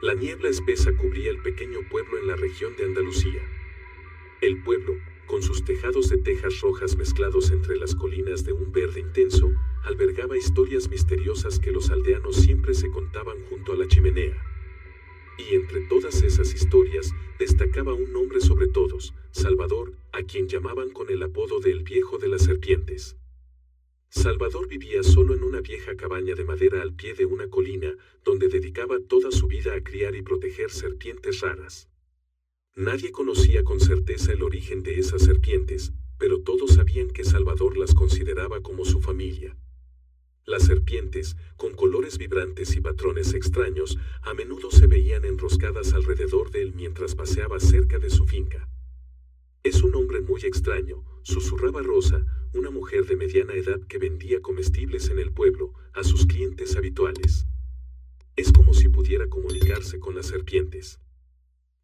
La niebla espesa cubría el pequeño pueblo en la región de Andalucía. El pueblo, con sus tejados de tejas rojas mezclados entre las colinas de un verde intenso, albergaba historias misteriosas que los aldeanos siempre se contaban junto a la chimenea. Y entre todas esas historias, destacaba un nombre sobre todos, Salvador, a quien llamaban con el apodo de El Viejo de las Serpientes. Salvador vivía solo en una vieja cabaña de madera al pie de una colina, donde dedicaba toda su vida a criar y proteger serpientes raras. Nadie conocía con certeza el origen de esas serpientes, pero todos sabían que Salvador las consideraba como su familia. Las serpientes, con colores vibrantes y patrones extraños, a menudo se veían enroscadas alrededor de él mientras paseaba cerca de su finca. «Es un hombre muy extraño», susurraba Rosa, una mujer de mediana edad que vendía comestibles en el pueblo, a sus clientes habituales. «Es como si pudiera comunicarse con las serpientes.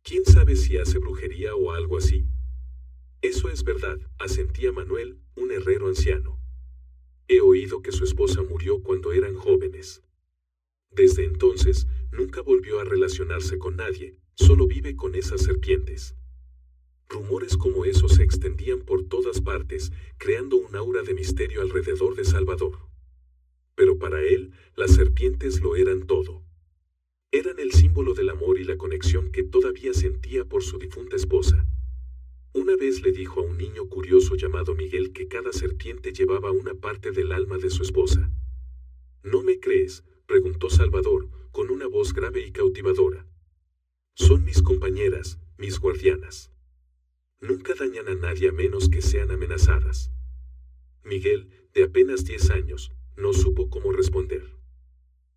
¿Quién sabe si hace brujería o algo así?» «Eso es verdad», asentía Manuel, un herrero anciano. «He oído que su esposa murió cuando eran jóvenes. Desde entonces, nunca volvió a relacionarse con nadie, solo vive con esas serpientes». Rumores como esos se extendían por todas partes, creando un aura de misterio alrededor de Salvador. Pero para él, las serpientes lo eran todo. Eran el símbolo del amor y la conexión que todavía sentía por su difunta esposa. Una vez le dijo a un niño curioso llamado Miguel que cada serpiente llevaba una parte del alma de su esposa. «¿No me crees?», preguntó Salvador, con una voz grave y cautivadora. «Son mis compañeras, mis guardianas. Nunca dañan a nadie a menos que sean amenazadas». Miguel, de apenas 10 años, no supo cómo responder.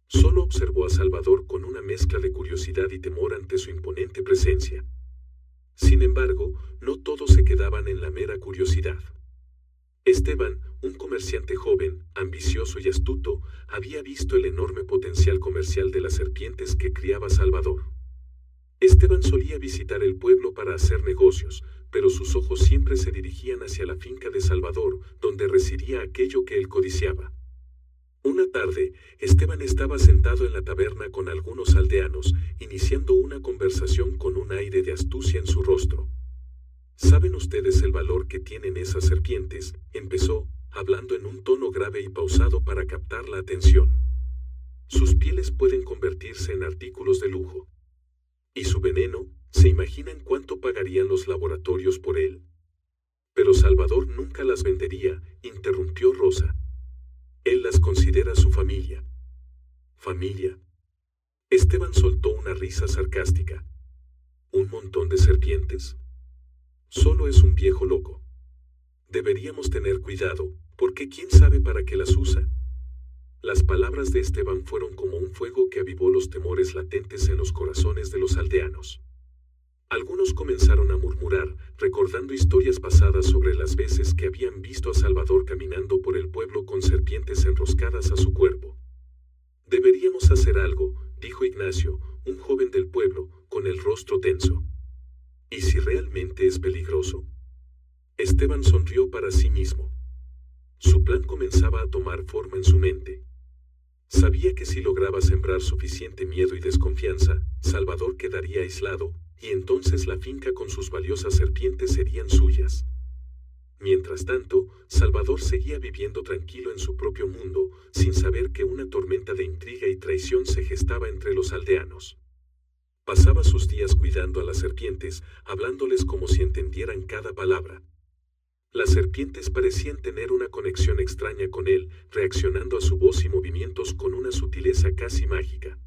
Solo observó a Salvador con una mezcla de curiosidad y temor ante su imponente presencia. Sin embargo, no todos se quedaban en la mera curiosidad. Esteban, un comerciante joven, ambicioso y astuto, había visto el enorme potencial comercial de las serpientes que criaba Salvador. Esteban solía visitar el pueblo para hacer negocios, pero sus ojos siempre se dirigían hacia la finca de Salvador, donde residía aquello que él codiciaba. Una tarde, Esteban estaba sentado en la taberna con algunos aldeanos, iniciando una conversación con un aire de astucia en su rostro. «¿Saben ustedes el valor que tienen esas serpientes?», empezó, hablando en un tono grave y pausado para captar la atención. «Sus pieles pueden convertirse en artículos de lujo. ¿Y su veneno? ¿Se imaginan cuánto pagarían los laboratorios por él?». «Pero Salvador nunca las vendería», interrumpió Rosa. «Él las considera su familia». «¿Familia?». Esteban soltó una risa sarcástica. «¿Un montón de serpientes? Solo es un viejo loco. Deberíamos tener cuidado, porque quién sabe para qué las usa». Las palabras de Esteban fueron como un fuego que avivó los temores latentes en los corazones de los aldeanos. Algunos comenzaron a murmurar, recordando historias pasadas sobre las veces que habían visto a Salvador caminando por el pueblo con serpientes enroscadas a su cuerpo. «Deberíamos hacer algo», dijo Ignacio, un joven del pueblo, con el rostro tenso. «¿Y si realmente es peligroso?». Esteban sonrió para sí mismo. Su plan comenzaba a tomar forma en su mente. Sabía que si lograba sembrar suficiente miedo y desconfianza, Salvador quedaría aislado, y entonces la finca con sus valiosas serpientes serían suyas. Mientras tanto, Salvador seguía viviendo tranquilo en su propio mundo, sin saber que una tormenta de intriga y traición se gestaba entre los aldeanos. Pasaba sus días cuidando a las serpientes, hablándoles como si entendieran cada palabra. Las serpientes parecían tener una conexión extraña con él, reaccionando a su voz y movimientos con una sutileza casi mágica.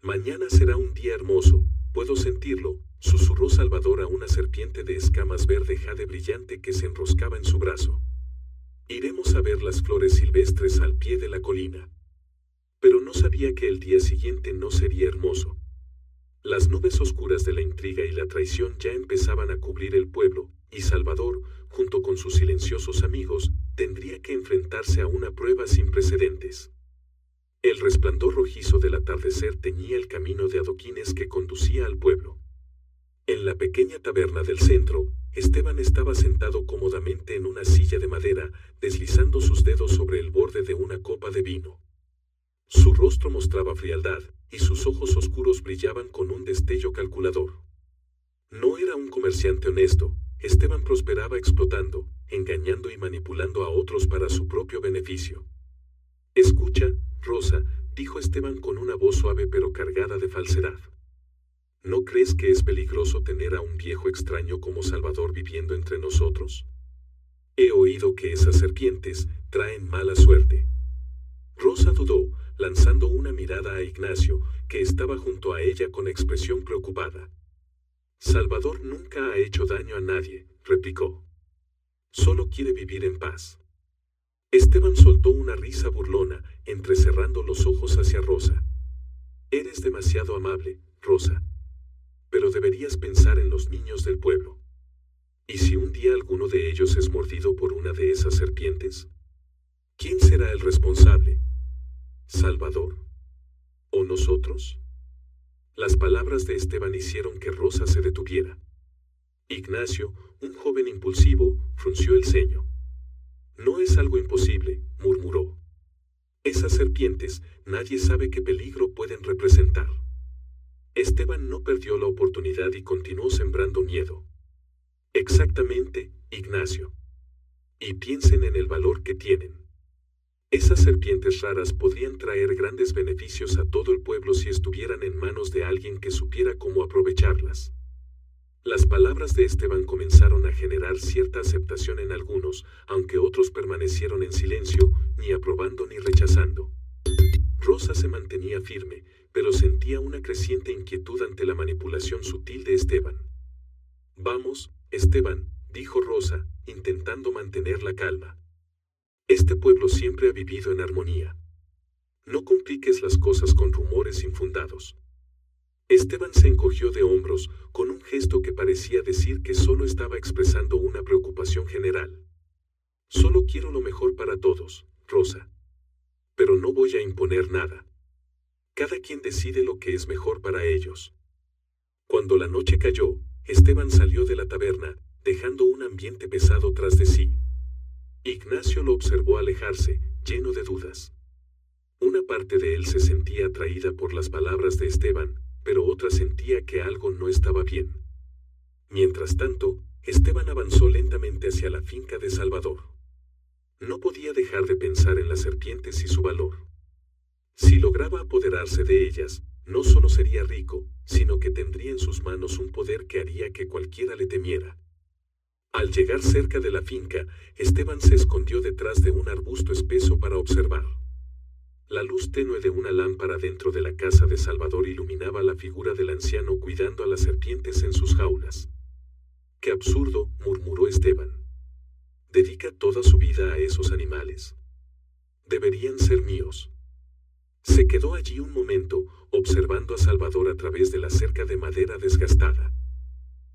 «Mañana será un día hermoso, puedo sentirlo», susurró Salvador a una serpiente de escamas verde jade brillante que se enroscaba en su brazo. «Iremos a ver las flores silvestres al pie de la colina». Pero no sabía que el día siguiente no sería hermoso. Las nubes oscuras de la intriga y la traición ya empezaban a cubrir el pueblo, y Salvador, junto con sus silenciosos amigos, tendría que enfrentarse a una prueba sin precedentes. El resplandor rojizo del atardecer teñía el camino de adoquines que conducía al pueblo. En la pequeña taberna del centro, Esteban estaba sentado cómodamente en una silla de madera, deslizando sus dedos sobre el borde de una copa de vino. Su rostro mostraba frialdad, y sus ojos oscuros brillaban con un destello calculador. No era un comerciante honesto. Esteban prosperaba explotando, engañando y manipulando a otros para su propio beneficio. Escucha, Rosa, dijo Esteban con una voz suave pero cargada de falsedad. ¿No crees que es peligroso tener a un viejo extraño como Salvador viviendo entre nosotros? He oído que esas serpientes traen mala suerte. Rosa dudó, lanzando una mirada a Ignacio, que estaba junto a ella con expresión preocupada. Salvador nunca ha hecho daño a nadie, replicó. Solo quiere vivir en paz. Esteban soltó una risa burlona, entrecerrando los ojos hacia Rosa. Eres demasiado amable, Rosa. Pero deberías pensar en los niños del pueblo. ¿Y si un día alguno de ellos es mordido por una de esas serpientes? ¿Quién será el responsable? ¿Salvador? ¿O nosotros? Las palabras de Esteban hicieron que Rosa se detuviera. Ignacio, un joven impulsivo, frunció el ceño. No es algo imposible, murmuró. Esas serpientes, nadie sabe qué peligro pueden representar. Esteban no perdió la oportunidad y continuó sembrando miedo. Exactamente, Ignacio. Y piensen en el valor que tienen. Esas serpientes raras podrían traer grandes beneficios a todo el pueblo si estuvieran en manos de alguien que supiera cómo aprovecharlas. Las palabras de Esteban comenzaron a generar cierta aceptación en algunos, aunque otros permanecieron en silencio, ni aprobando ni rechazando. Rosa se mantenía firme, pero sentía una creciente inquietud ante la manipulación sutil de Esteban. Vamos, Esteban, dijo Rosa, intentando mantener la calma. Este pueblo siempre ha vivido en armonía. No compliques las cosas con rumores infundados. Esteban se encogió de hombros, con un gesto que parecía decir que solo estaba expresando una preocupación general. Solo quiero lo mejor para todos, Rosa. Pero no voy a imponer nada. Cada quien decide lo que es mejor para ellos. Cuando la noche cayó, Esteban salió de la taberna, dejando un ambiente pesado tras de sí. Ignacio lo observó alejarse, lleno de dudas. Una parte de él se sentía atraída por las palabras de Esteban, pero otra sentía que algo no estaba bien. Mientras tanto, Esteban avanzó lentamente hacia la finca de Salvador. No podía dejar de pensar en las serpientes y su valor. Si lograba apoderarse de ellas, no solo sería rico, sino que tendría en sus manos un poder que haría que cualquiera le temiera. Al llegar cerca de la finca, Esteban se escondió detrás de un arbusto espeso para observar. La luz tenue de una lámpara dentro de la casa de Salvador iluminaba la figura del anciano cuidando a las serpientes en sus jaulas. ¡Qué absurdo!, murmuró Esteban. ¿Dedica toda su vida a esos animales? Deberían ser míos. Se quedó allí un momento, observando a Salvador a través de la cerca de madera desgastada.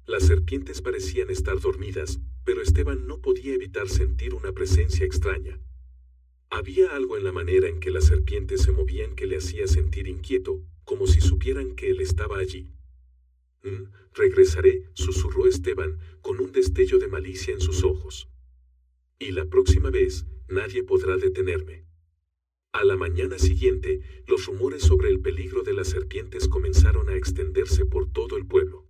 Las serpientes parecían estar dormidas, pero Esteban no podía evitar sentir una presencia extraña. Había algo en la manera en que las serpientes se movían que le hacía sentir inquieto, como si supieran que él estaba allí. Regresaré, susurró Esteban, con un destello de malicia en sus ojos. Y la próxima vez, nadie podrá detenerme. A la mañana siguiente, los rumores sobre el peligro de las serpientes comenzaron a extenderse por todo el pueblo.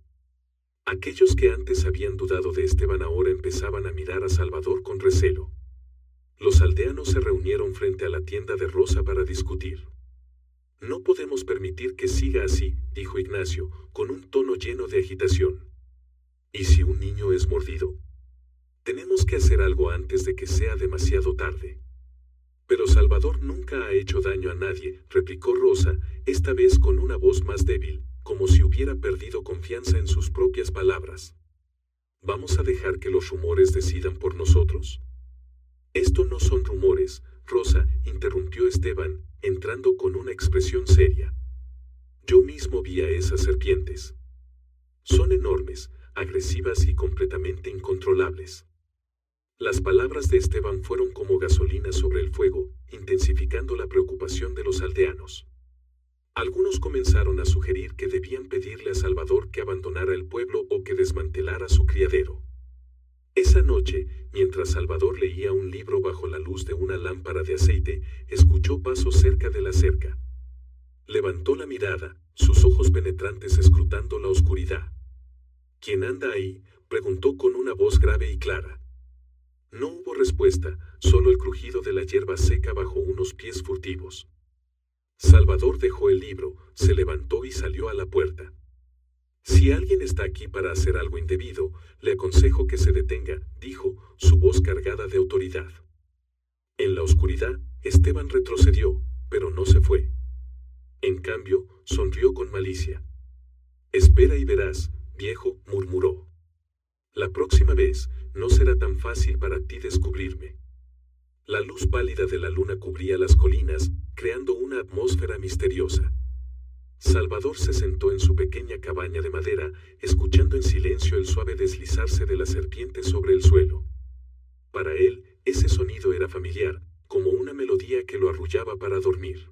Aquellos que antes habían dudado de Esteban ahora empezaban a mirar a Salvador con recelo. Los aldeanos se reunieron frente a la tienda de Rosa para discutir. No podemos permitir que siga así, dijo Ignacio, con un tono lleno de agitación. ¿Y si un niño es mordido? Tenemos que hacer algo antes de que sea demasiado tarde. Pero Salvador nunca ha hecho daño a nadie, replicó Rosa, esta vez con una voz más débil, como si hubiera perdido confianza en sus propias palabras. ¿Vamos a dejar que los rumores decidan por nosotros? Esto no son rumores, Rosa, interrumpió Esteban, entrando con una expresión seria. Yo mismo vi a esas serpientes. Son enormes, agresivas y completamente incontrolables. Las palabras de Esteban fueron como gasolina sobre el fuego, intensificando la preocupación de los aldeanos. Algunos comenzaron a sugerir que debían pedirle a Salvador que abandonara el pueblo o que desmantelara su criadero. Esa noche, mientras Salvador leía un libro bajo la luz de una lámpara de aceite, escuchó pasos cerca de la cerca. Levantó la mirada, sus ojos penetrantes escrutando la oscuridad. ¿Quién anda ahí?, preguntó con una voz grave y clara. No hubo respuesta, solo el crujido de la hierba seca bajo unos pies furtivos. Salvador dejó el libro, se levantó y salió a la puerta. Si alguien está aquí para hacer algo indebido, le aconsejo que se detenga, dijo, su voz cargada de autoridad. En la oscuridad, Esteban retrocedió, pero no se fue. En cambio, sonrió con malicia. Espera y verás, viejo, murmuró. La próxima vez, no será tan fácil para ti descubrirme. La luz pálida de la luna cubría las colinas, creando una atmósfera misteriosa. Salvador se sentó en su pequeña cabaña de madera, escuchando en silencio el suave deslizarse de la serpiente sobre el suelo. Para él, ese sonido era familiar, como una melodía que lo arrullaba para dormir.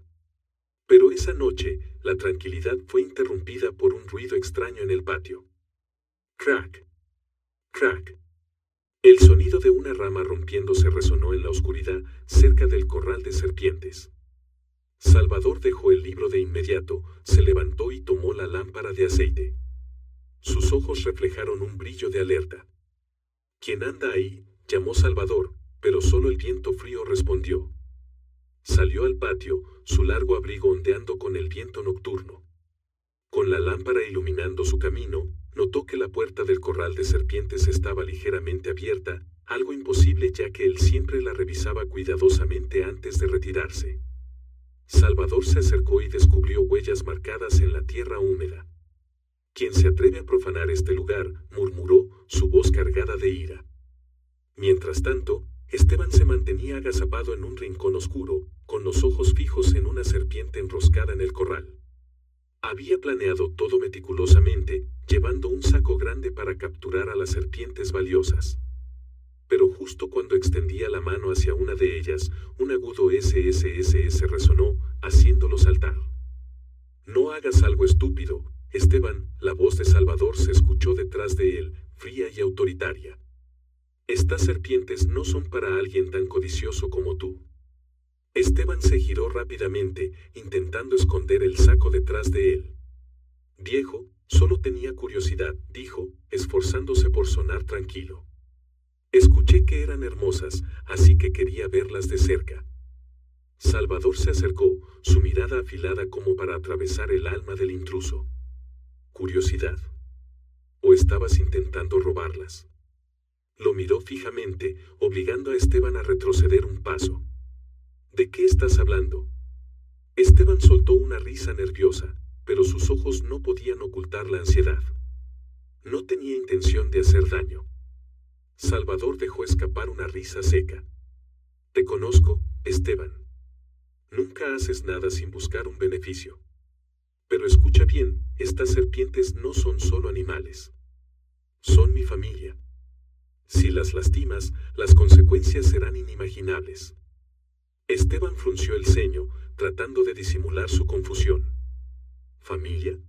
Pero esa noche, la tranquilidad fue interrumpida por un ruido extraño en el patio. Crack. Crack. El sonido de una rama rompiéndose resonó en la oscuridad, cerca del corral de serpientes. Salvador dejó el libro de inmediato, se levantó y tomó la lámpara de aceite. Sus ojos reflejaron un brillo de alerta. ¿Quién anda ahí?, llamó Salvador, pero solo el viento frío respondió. Salió al patio, su largo abrigo ondeando con el viento nocturno. Con la lámpara iluminando su camino, notó que la puerta del corral de serpientes estaba ligeramente abierta, algo imposible ya que él siempre la revisaba cuidadosamente antes de retirarse. Salvador se acercó y descubrió huellas marcadas en la tierra húmeda. «¿Quién se atreve a profanar este lugar?», murmuró, su voz cargada de ira. Mientras tanto, Esteban se mantenía agazapado en un rincón oscuro, con los ojos fijos en una serpiente enroscada en el corral. Había planeado todo meticulosamente, llevando un saco grande para capturar a las serpientes valiosas. Pero justo cuando extendía la mano hacia una de ellas, un agudo SSSS resonó, haciéndolo saltar. «No hagas algo estúpido, Esteban», la voz de Salvador se escuchó detrás de él, fría y autoritaria. «Estas serpientes no son para alguien tan codicioso como tú». Esteban se giró rápidamente, intentando esconder el saco detrás de él. «Viejo, solo tenía curiosidad», dijo, esforzándose por sonar tranquilo. «Escuché que eran hermosas, así que quería verlas de cerca». Salvador se acercó, su mirada afilada como para atravesar el alma del intruso. ¿Curiosidad? ¿O estabas intentando robarlas? Lo miró fijamente, obligando a Esteban a retroceder un paso. ¿De qué estás hablando? Esteban soltó una risa nerviosa, pero sus ojos no podían ocultar la ansiedad. No tenía intención de hacer daño. Salvador dejó escapar una risa seca. «Te conozco, Esteban. Nunca haces nada sin buscar un beneficio. Pero escucha bien, estas serpientes no son solo animales. Son mi familia. Si las lastimas, las consecuencias serán inimaginables». Esteban frunció el ceño, tratando de disimular su confusión. ¿Familia?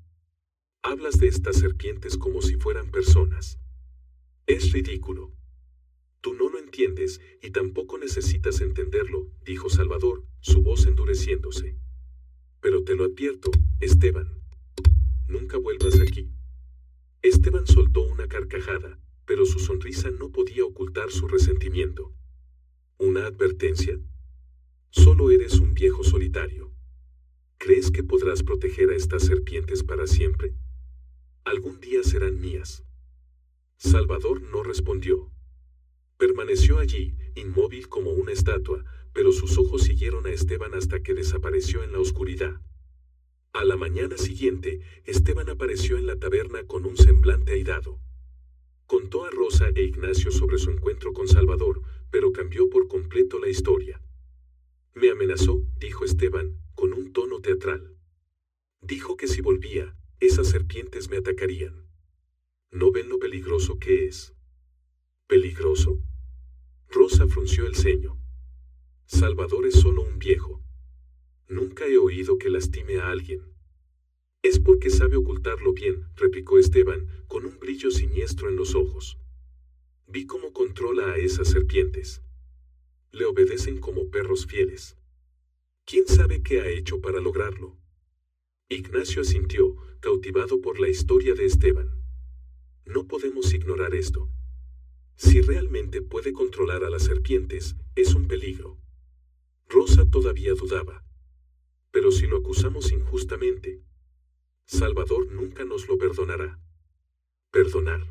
Hablas de estas serpientes como si fueran personas. Es ridículo. Tú no lo entiendes, y tampoco necesitas entenderlo, dijo Salvador, su voz endureciéndose. Pero te lo advierto, Esteban. Nunca vuelvas aquí. Esteban soltó una carcajada, pero su sonrisa no podía ocultar su resentimiento. ¿Una advertencia? Solo eres un viejo solitario. ¿Crees que podrás proteger a estas serpientes para siempre? Algún día serán mías. Salvador no respondió. Permaneció allí, inmóvil como una estatua, pero sus ojos siguieron a Esteban hasta que desapareció en la oscuridad. A la mañana siguiente, Esteban apareció en la taberna con un semblante airado. Contó a Rosa e Ignacio sobre su encuentro con Salvador, pero cambió por completo la historia. «Me amenazó», dijo Esteban, con un tono teatral. «Dijo que si volvía, esas serpientes me atacarían. ¿No ven lo peligroso que es?» ¿Peligroso? Rosa frunció el ceño. Salvador es solo un viejo. Nunca he oído que lastime a alguien. Es porque sabe ocultarlo bien, replicó Esteban, con un brillo siniestro en los ojos. Vi cómo controla a esas serpientes. Le obedecen como perros fieles. ¿Quién sabe qué ha hecho para lograrlo? Ignacio asintió, cautivado por la historia de Esteban. No podemos ignorar esto. Si realmente puede controlar a las serpientes, es un peligro. Rosa todavía dudaba. Pero si lo acusamos injustamente, Salvador nunca nos lo perdonará. Perdonar.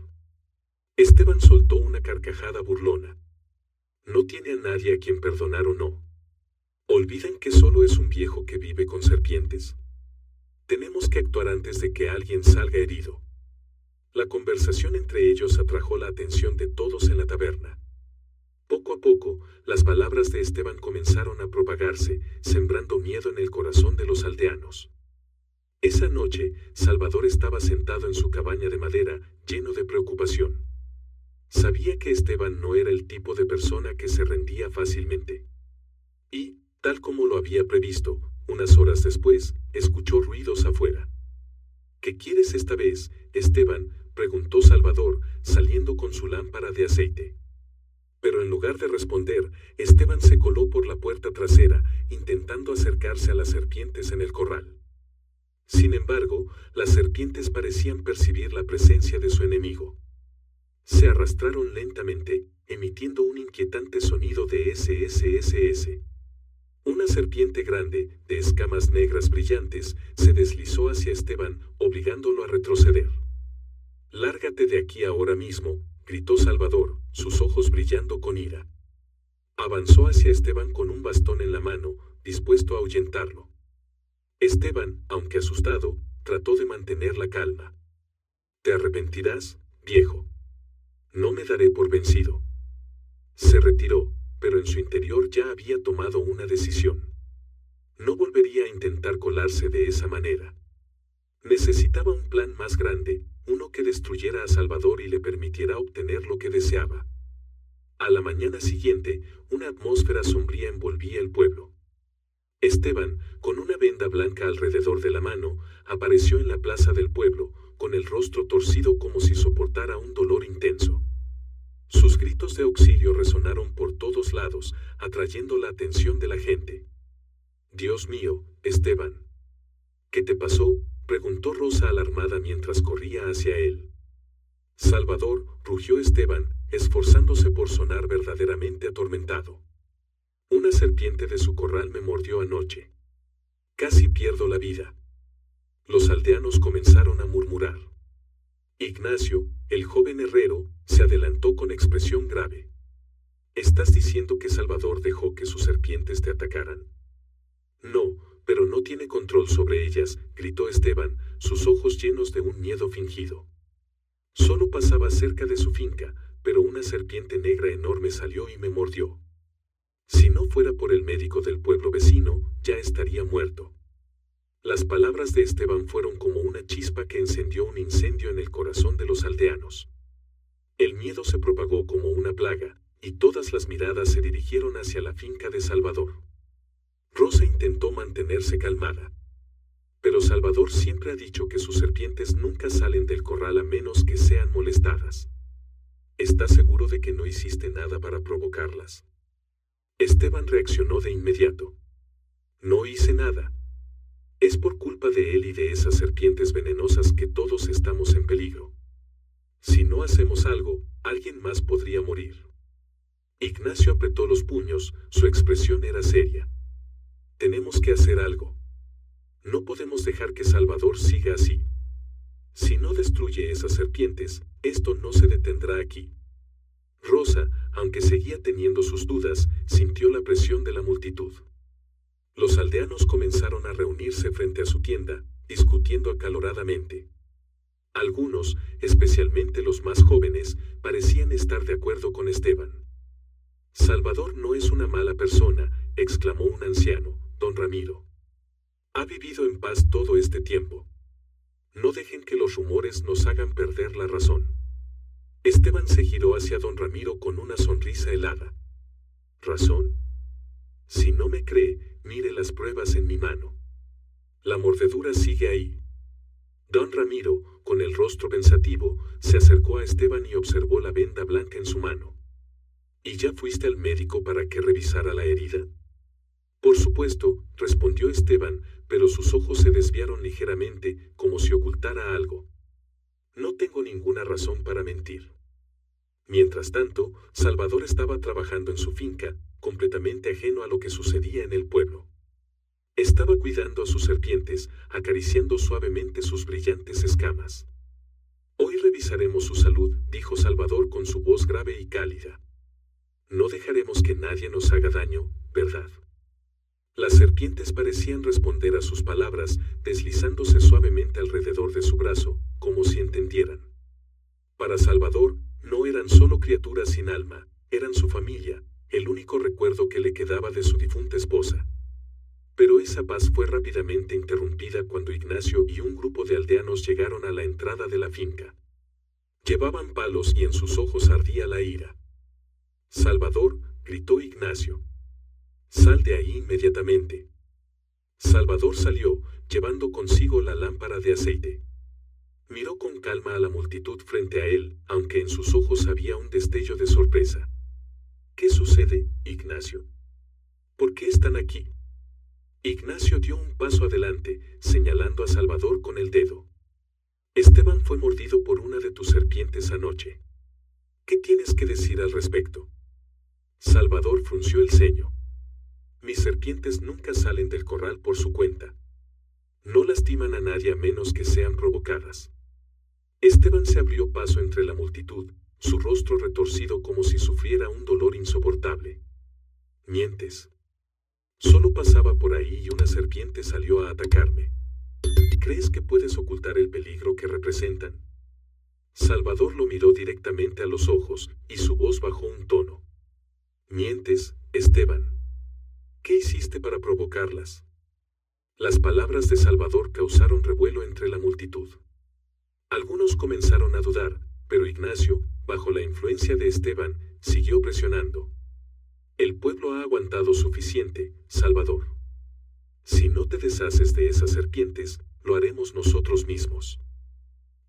Esteban soltó una carcajada burlona. No tiene a nadie a quien perdonar o no. ¿Olvidan que solo es un viejo que vive con serpientes? Tenemos que actuar antes de que alguien salga herido. La conversación entre ellos atrajo la atención de todos en la taberna. Poco a poco, las palabras de Esteban comenzaron a propagarse, sembrando miedo en el corazón de los aldeanos. Esa noche, Salvador estaba sentado en su cabaña de madera, lleno de preocupación. Sabía que Esteban no era el tipo de persona que se rendía fácilmente. Y, tal como lo había previsto, unas horas después, escuchó ruidos afuera. ¿Qué quieres esta vez, Esteban?, preguntó Salvador, saliendo con su lámpara de aceite. Pero en lugar de responder, Esteban se coló por la puerta trasera, intentando acercarse a las serpientes en el corral. Sin embargo, las serpientes parecían percibir la presencia de su enemigo. Se arrastraron lentamente, emitiendo un inquietante sonido de SSSS. Una serpiente grande, de escamas negras brillantes, se deslizó hacia Esteban, obligándolo a retroceder. «Lárgate de aquí ahora mismo», gritó Salvador, sus ojos brillando con ira. Avanzó hacia Esteban con un bastón en la mano, dispuesto a ahuyentarlo. Esteban, aunque asustado, trató de mantener la calma. «Te arrepentirás, viejo. No me daré por vencido». Se retiró, pero en su interior ya había tomado una decisión. No volvería a intentar colarse de esa manera. Necesitaba un plan más grande, uno que destruyera a Salvador y le permitiera obtener lo que deseaba. A la mañana siguiente, una atmósfera sombría envolvía el pueblo. Esteban, con una venda blanca alrededor de la mano, apareció en la plaza del pueblo, con el rostro torcido como si soportara un dolor intenso. Sus gritos de auxilio resonaron por todos lados, atrayendo la atención de la gente. «Dios mío, Esteban. ¿Qué te pasó?», preguntó Rosa alarmada mientras corría hacia él. «Salvador», rugió Esteban, esforzándose por sonar verdaderamente atormentado. «Una serpiente de su corral me mordió anoche. Casi pierdo la vida». Los aldeanos comenzaron a murmurar. Ignacio, el joven herrero, se adelantó con expresión grave. «¿Estás diciendo que Salvador dejó que sus serpientes te atacaran?» «No, pero no tiene control sobre ellas», gritó Esteban, sus ojos llenos de un miedo fingido. «Solo pasaba cerca de su finca, pero una serpiente negra enorme salió y me mordió. Si no fuera por el médico del pueblo vecino, ya estaría muerto». Las palabras de Esteban fueron como una chispa que encendió un incendio en el corazón de los aldeanos. El miedo se propagó como una plaga, y todas las miradas se dirigieron hacia la finca de Salvador. Rosa intentó mantenerse calmada. Pero Salvador siempre ha dicho que sus serpientes nunca salen del corral a menos que sean molestadas. ¿Estás seguro de que no hiciste nada para provocarlas? Esteban reaccionó de inmediato. «No hice nada. Es por culpa de él y de esas serpientes venenosas que todos estamos en peligro. Si no hacemos algo, alguien más podría morir». Ignacio apretó los puños, su expresión era seria. «Tenemos que hacer algo. No podemos dejar que Salvador siga así. Si no destruye esas serpientes, esto no se detendrá aquí». Rosa, aunque seguía teniendo sus dudas, sintió la presión de la multitud. Los aldeanos comenzaron a reunirse frente a su tienda, discutiendo acaloradamente. Algunos, especialmente los más jóvenes, parecían estar de acuerdo con Esteban. «Salvador no es una mala persona», exclamó un anciano, don Ramiro. «Ha vivido en paz todo este tiempo. No dejen que los rumores nos hagan perder la razón». Esteban se giró hacia don Ramiro con una sonrisa helada. «¿Razón? Si no me cree, mire las pruebas en mi mano. La mordedura sigue ahí». Don Ramiro, con el rostro pensativo, se acercó a Esteban y observó la venda blanca en su mano. ¿Y ya fuiste al médico para que revisara la herida? Por supuesto, respondió Esteban, pero sus ojos se desviaron ligeramente, como si ocultara algo. No tengo ninguna razón para mentir. Mientras tanto, Salvador estaba trabajando en su finca, completamente ajeno a lo que sucedía en el pueblo. Estaba cuidando a sus serpientes, acariciando suavemente sus brillantes escamas. Hoy revisaremos su salud, dijo Salvador con su voz grave y cálida. No dejaremos que nadie nos haga daño, ¿verdad? Las serpientes parecían responder a sus palabras, deslizándose suavemente alrededor de su brazo, como si entendieran. Para Salvador, no eran solo criaturas sin alma, eran su familia, el único recuerdo que le quedaba de su difunta esposa. Pero esa paz fue rápidamente interrumpida cuando Ignacio y un grupo de aldeanos llegaron a la entrada de la finca. Llevaban palos y en sus ojos ardía la ira. «Salvador», gritó Ignacio. «Sal de ahí inmediatamente». Salvador salió, llevando consigo la lámpara de aceite. Miró con calma a la multitud frente a él, aunque en sus ojos había un destello de sorpresa. «¿Qué sucede, Ignacio? ¿Por qué están aquí?» Ignacio dio un paso adelante, señalando a Salvador con el dedo. «Esteban fue mordido por una de tus serpientes anoche. ¿Qué tienes que decir al respecto?» Salvador frunció el ceño. «Mis serpientes nunca salen del corral por su cuenta. No lastiman a nadie a menos que sean provocadas». Esteban se abrió paso entre la multitud, su rostro retorcido como si sufriera un dolor insoportable. «Mientes. Solo pasaba por ahí y una serpiente salió a atacarme. ¿Crees que puedes ocultar el peligro que representan?» Salvador lo miró directamente a los ojos, y su voz bajó un tono. «Mientes, Esteban. ¿Qué hiciste para provocarlas?» Las palabras de Salvador causaron revuelo entre la multitud. Algunos comenzaron a dudar, pero Ignacio, bajo la influencia de Esteban, siguió presionando. «El pueblo ha aguantado suficiente, Salvador. Si no te deshaces de esas serpientes, lo haremos nosotros mismos».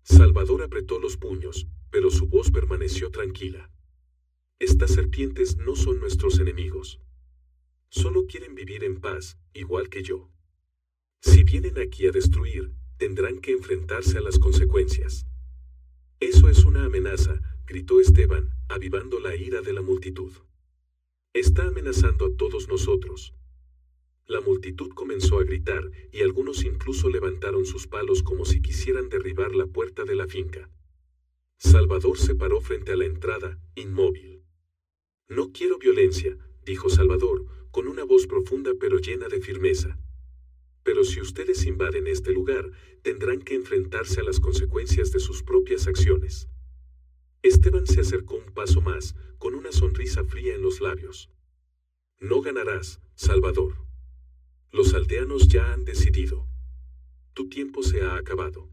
Salvador apretó los puños, pero su voz permaneció tranquila. «Estas serpientes no son nuestros enemigos. Solo quieren vivir en paz, igual que yo. Si vienen aquí a destruir, tendrán que enfrentarse a las consecuencias». «Eso es una amenaza», gritó Esteban, avivando la ira de la multitud. «Está amenazando a todos nosotros». La multitud comenzó a gritar, y algunos incluso levantaron sus palos como si quisieran derribar la puerta de la finca. Salvador se paró frente a la entrada, inmóvil. «No quiero violencia», dijo Salvador, con una voz profunda pero llena de firmeza. «Pero si ustedes invaden este lugar, tendrán que enfrentarse a las consecuencias de sus propias acciones». Esteban se acercó un paso más, con una sonrisa fría en los labios. «No ganarás, Salvador. Los aldeanos ya han decidido. Tu tiempo se ha acabado».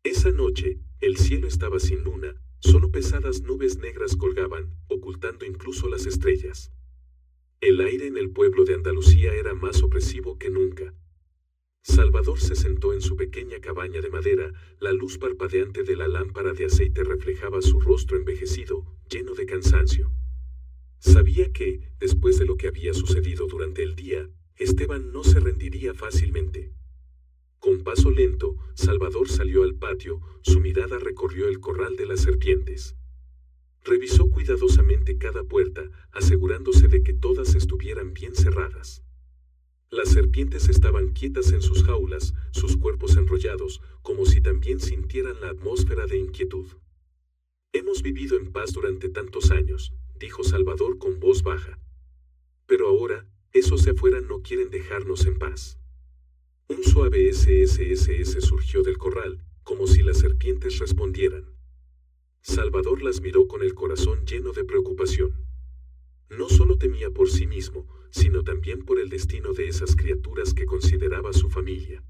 Esa noche, el cielo estaba sin luna, solo pesadas nubes negras colgaban, ocultando incluso las estrellas. El aire en el pueblo de Andalucía era más opresivo que nunca. Salvador se sentó en su pequeña cabaña de madera, la luz parpadeante de la lámpara de aceite reflejaba su rostro envejecido, lleno de cansancio. Sabía que, después de lo que había sucedido durante el día, Esteban no se rendiría fácilmente. Con paso lento, Salvador salió al patio, su mirada recorrió el corral de las serpientes. Revisó cuidadosamente cada puerta, asegurándose de que todas estuvieran bien cerradas. Las serpientes estaban quietas en sus jaulas, sus cuerpos enrollados, como si también sintieran la atmósfera de inquietud. «Hemos vivido en paz durante tantos años», dijo Salvador con voz baja. «Pero ahora, esos de afuera no quieren dejarnos en paz». Un suave SSSS surgió del corral, como si las serpientes respondieran. Salvador las miró con el corazón lleno de preocupación. No solo temía por sí mismo, sino también por el destino de esas criaturas que consideraba su familia.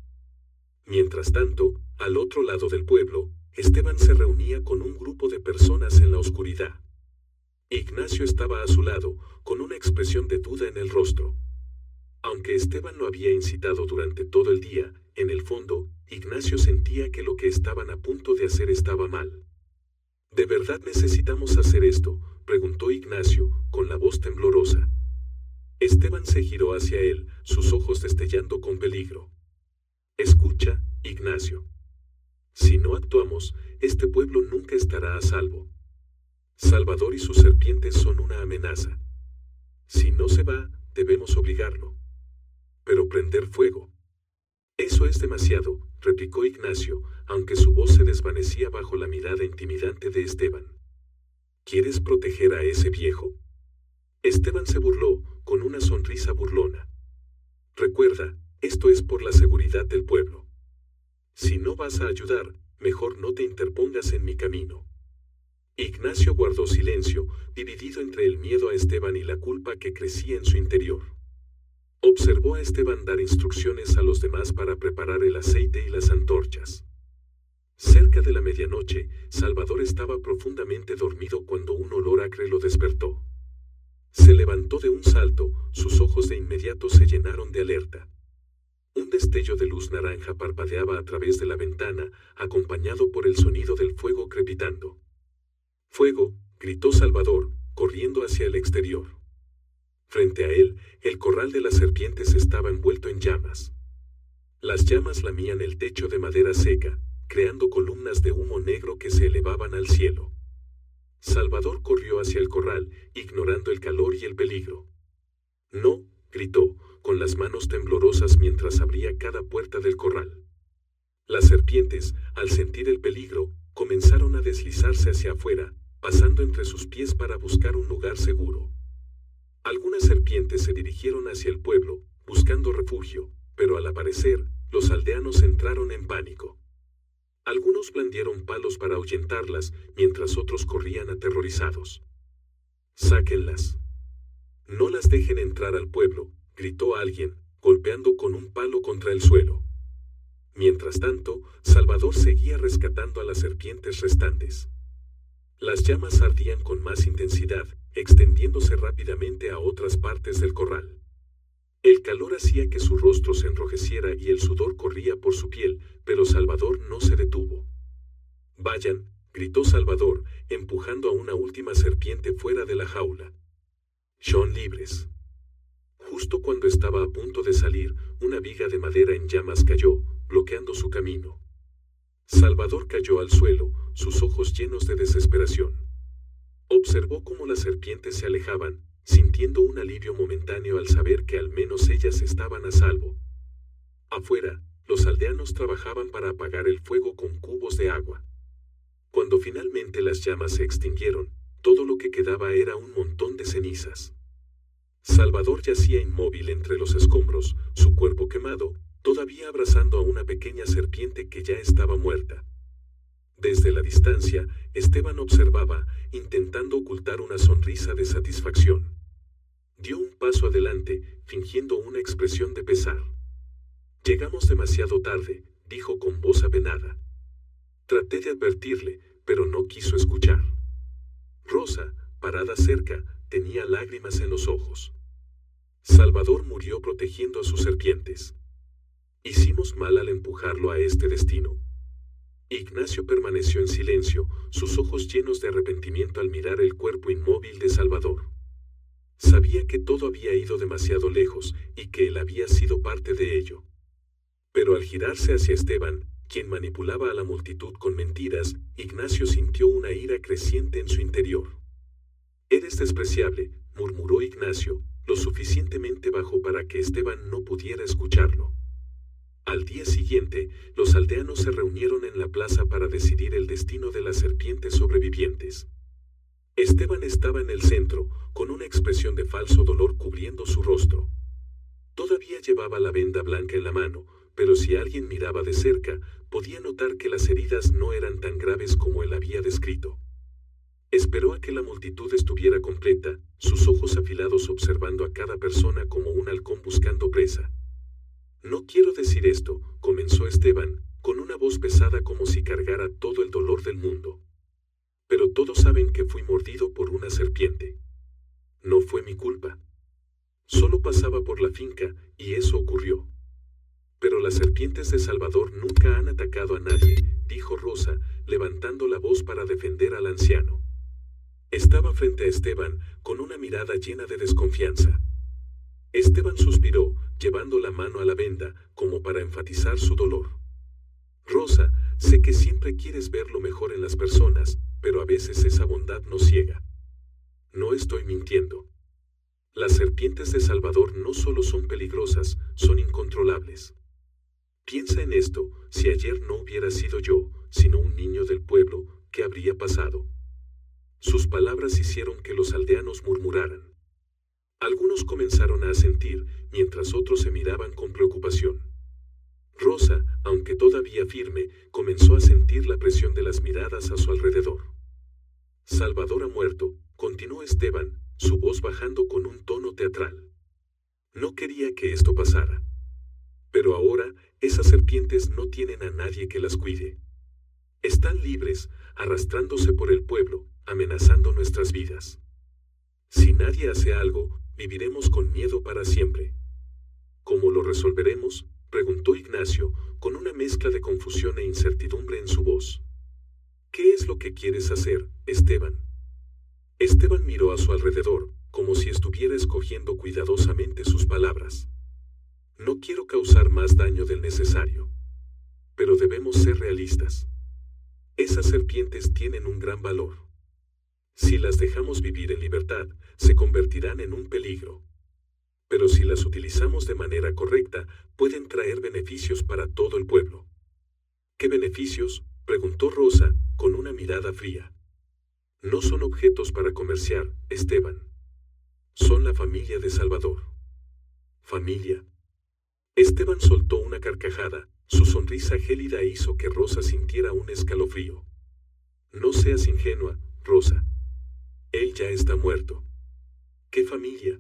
Mientras tanto, al otro lado del pueblo, Esteban se reunía con un grupo de personas en la oscuridad. Ignacio estaba a su lado, con una expresión de duda en el rostro. Aunque Esteban lo había incitado durante todo el día, en el fondo, Ignacio sentía que lo que estaban a punto de hacer estaba mal. ¿De verdad necesitamos hacer esto?, preguntó Ignacio, con la voz temblorosa. Esteban se giró hacia él, sus ojos destellando con peligro. Escucha, Ignacio. Si no actuamos, este pueblo nunca estará a salvo. Salvador y sus serpientes son una amenaza. Si no se va, debemos obligarlo. Pero prender fuego. Eso es demasiado, replicó Ignacio, aunque su voz se desvanecía bajo la mirada intimidante de Esteban. ¿Quieres proteger a ese viejo? Esteban se burló, con una sonrisa burlona. Recuerda, esto es por la seguridad del pueblo. Si no vas a ayudar, mejor no te interpongas en mi camino. Ignacio guardó silencio, dividido entre el miedo a Esteban y la culpa que crecía en su interior. Observó a Esteban dar instrucciones a los demás para preparar el aceite y las antorchas. Cerca de la medianoche, Salvador estaba profundamente dormido cuando un olor acre lo despertó. Se levantó de un salto, sus ojos de inmediato se llenaron de alerta. Un destello de luz naranja parpadeaba a través de la ventana, acompañado por el sonido del fuego crepitando. ¡Fuego!, gritó Salvador, corriendo hacia el exterior. Frente a él, el corral de las serpientes estaba envuelto en llamas. Las llamas lamían el techo de madera seca, creando columnas de humo negro que se elevaban al cielo. Salvador corrió hacia el corral, ignorando el calor y el peligro. ¡No!, gritó, con las manos temblorosas mientras abría cada puerta del corral. Las serpientes, al sentir el peligro, comenzaron a deslizarse hacia afuera, pasando entre sus pies para buscar un lugar seguro. Algunas serpientes se dirigieron hacia el pueblo, buscando refugio, pero al aparecer, los aldeanos entraron en pánico. Algunos blandieron palos para ahuyentarlas, mientras otros corrían aterrorizados. ¡Sáquenlas! No las dejen entrar al pueblo, gritó alguien, golpeando con un palo contra el suelo. Mientras tanto, Salvador seguía rescatando a las serpientes restantes. Las llamas ardían con más intensidad, extendiéndose rápidamente a otras partes del corral. El calor hacía que su rostro se enrojeciera y el sudor corría por su piel, pero Salvador no se detuvo. «Vayan», gritó Salvador, empujando a una última serpiente fuera de la jaula. «Son libres». Justo cuando estaba a punto de salir, una viga de madera en llamas cayó, bloqueando su camino. Salvador cayó al suelo, sus ojos llenos de desesperación. Observó cómo las serpientes se alejaban, sintiendo un alivio momentáneo al saber que al menos ellas estaban a salvo. Afuera, los aldeanos trabajaban para apagar el fuego con cubos de agua. Cuando finalmente las llamas se extinguieron, todo lo que quedaba era un montón de cenizas. Salvador yacía inmóvil entre los escombros, su cuerpo quemado, todavía abrazando a una pequeña serpiente que ya estaba muerta. Desde la distancia, Esteban observaba, intentando ocultar una sonrisa de satisfacción. Dio un paso adelante, fingiendo una expresión de pesar. «Llegamos demasiado tarde», dijo con voz apenada. Traté de advertirle, pero no quiso escuchar. Rosa, parada cerca, tenía lágrimas en los ojos. Salvador murió protegiendo a sus serpientes. Hicimos mal al empujarlo a este destino. Ignacio permaneció en silencio, sus ojos llenos de arrepentimiento al mirar el cuerpo inmóvil de Salvador. Sabía que todo había ido demasiado lejos y que él había sido parte de ello. Pero al girarse hacia Esteban, quien manipulaba a la multitud con mentiras, Ignacio sintió una ira creciente en su interior. «Eres despreciable», murmuró Ignacio, lo suficientemente bajo para que Esteban no pudiera escucharlo. Al día siguiente, los aldeanos se reunieron en la plaza para decidir el destino de las serpientes sobrevivientes. Esteban estaba en el centro, con una expresión de falso dolor cubriendo su rostro. Todavía llevaba la venda blanca en la mano, pero si alguien miraba de cerca, podía notar que las heridas no eran tan graves como él había descrito. Esperó a que la multitud estuviera completa, sus ojos afilados observando a cada persona como un halcón buscando presa. «No quiero decir esto», comenzó Esteban, con una voz pesada como si cargara todo el dolor del mundo. «Pero todos saben que fui mordido por una serpiente. No fue mi culpa. Solo pasaba por la finca, y eso ocurrió. Pero las serpientes de Salvador nunca han atacado a nadie, dijo Rosa, levantando la voz para defender al anciano. Estaba frente a Esteban, con una mirada llena de desconfianza. Esteban suspiró, llevando la mano a la venda, como para enfatizar su dolor. Rosa, sé que siempre quieres ver lo mejor en las personas, pero a veces esa bondad nos ciega. No estoy mintiendo. Las serpientes de Salvador no solo son peligrosas, son incontrolables. Piensa en esto, si ayer no hubiera sido yo, sino un niño del pueblo, ¿qué habría pasado? Sus palabras hicieron que los aldeanos murmuraran. Algunos comenzaron a asentir, mientras otros se miraban con preocupación. Rosa, aunque todavía firme, comenzó a sentir la presión de las miradas a su alrededor. Salvador ha muerto, continuó Esteban, su voz bajando con un tono teatral. No quería que esto pasara. Pero ahora, esas serpientes no tienen a nadie que las cuide. Están libres, arrastrándose por el pueblo, amenazando nuestras vidas. Si nadie hace algo, viviremos con miedo para siempre. ¿Cómo lo resolveremos?, preguntó Ignacio, con una mezcla de confusión e incertidumbre en su voz. ¿Qué es lo que quieres hacer, Esteban? Esteban miró a su alrededor, como si estuviera escogiendo cuidadosamente sus palabras. No quiero causar más daño del necesario. Pero debemos ser realistas. Esas serpientes tienen un gran valor. Si las dejamos vivir en libertad, se convertirán en un peligro. Pero si las utilizamos de manera correcta, pueden traer beneficios para todo el pueblo. ¿Qué beneficios?, preguntó Rosa, con una mirada fría. No son objetos para comerciar, Esteban. Son la familia de Salvador. ¿Familia? Esteban soltó una carcajada, su sonrisa gélida hizo que Rosa sintiera un escalofrío. No seas ingenua, Rosa. Él ya está muerto. ¿Qué familia?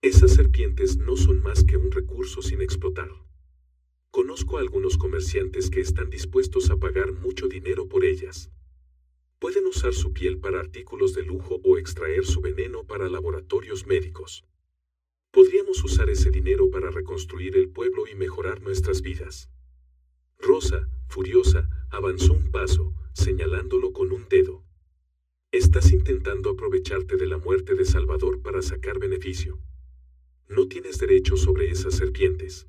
Esas serpientes no son más que un recurso sin explotar. Conozco a algunos comerciantes que están dispuestos a pagar mucho dinero por ellas. Pueden usar su piel para artículos de lujo o extraer su veneno para laboratorios médicos. Podríamos usar ese dinero para reconstruir el pueblo y mejorar nuestras vidas. Rosa, furiosa, avanzó un paso, señalándolo con un dedo. Estás intentando aprovecharte de la muerte de Salvador para sacar beneficio. No tienes derecho sobre esas serpientes.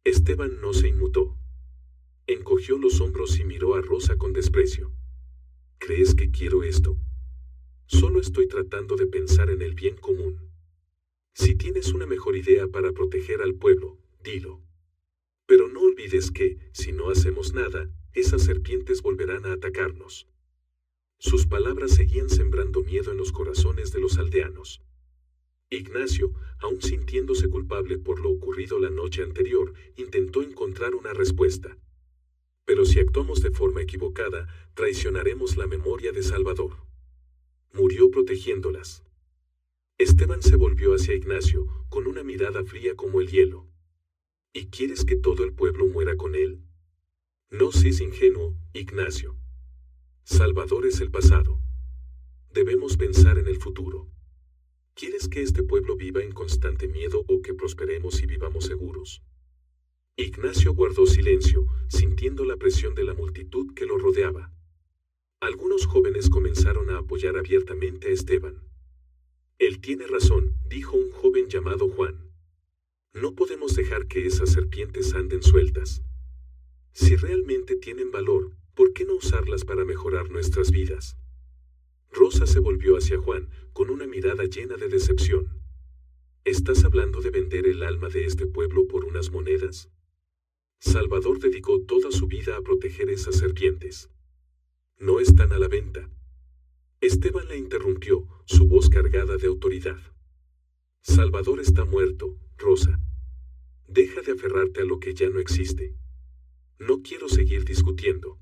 Esteban no se inmutó. Encogió los hombros y miró a Rosa con desprecio. ¿Crees que quiero esto? Solo estoy tratando de pensar en el bien común. Si tienes una mejor idea para proteger al pueblo, dilo. Pero no olvides que, si no hacemos nada, esas serpientes volverán a atacarnos. Sus palabras seguían sembrando miedo en los corazones de los aldeanos. Ignacio, aún sintiéndose culpable por lo ocurrido la noche anterior, intentó encontrar una respuesta. Pero si actuamos de forma equivocada, traicionaremos la memoria de Salvador. Murió protegiéndolas. Esteban se volvió hacia Ignacio, con una mirada fría como el hielo. ¿Y quieres que todo el pueblo muera con él? No seas ingenuo, Ignacio. Salvador es el pasado. Debemos pensar en el futuro. ¿Quieres que este pueblo viva en constante miedo o que prosperemos y vivamos seguros? Ignacio guardó silencio, sintiendo la presión de la multitud que lo rodeaba. Algunos jóvenes comenzaron a apoyar abiertamente a Esteban. Él tiene razón, dijo un joven llamado Juan. No podemos dejar que esas serpientes anden sueltas. Si realmente tienen valor, ¿por qué no usarlas para mejorar nuestras vidas? Rosa se volvió hacia Juan, con una mirada llena de decepción. ¿Estás hablando de vender el alma de este pueblo por unas monedas? Salvador dedicó toda su vida a proteger esas serpientes. No están a la venta. Esteban la interrumpió, su voz cargada de autoridad. Salvador está muerto, Rosa. Deja de aferrarte a lo que ya no existe. No quiero seguir discutiendo.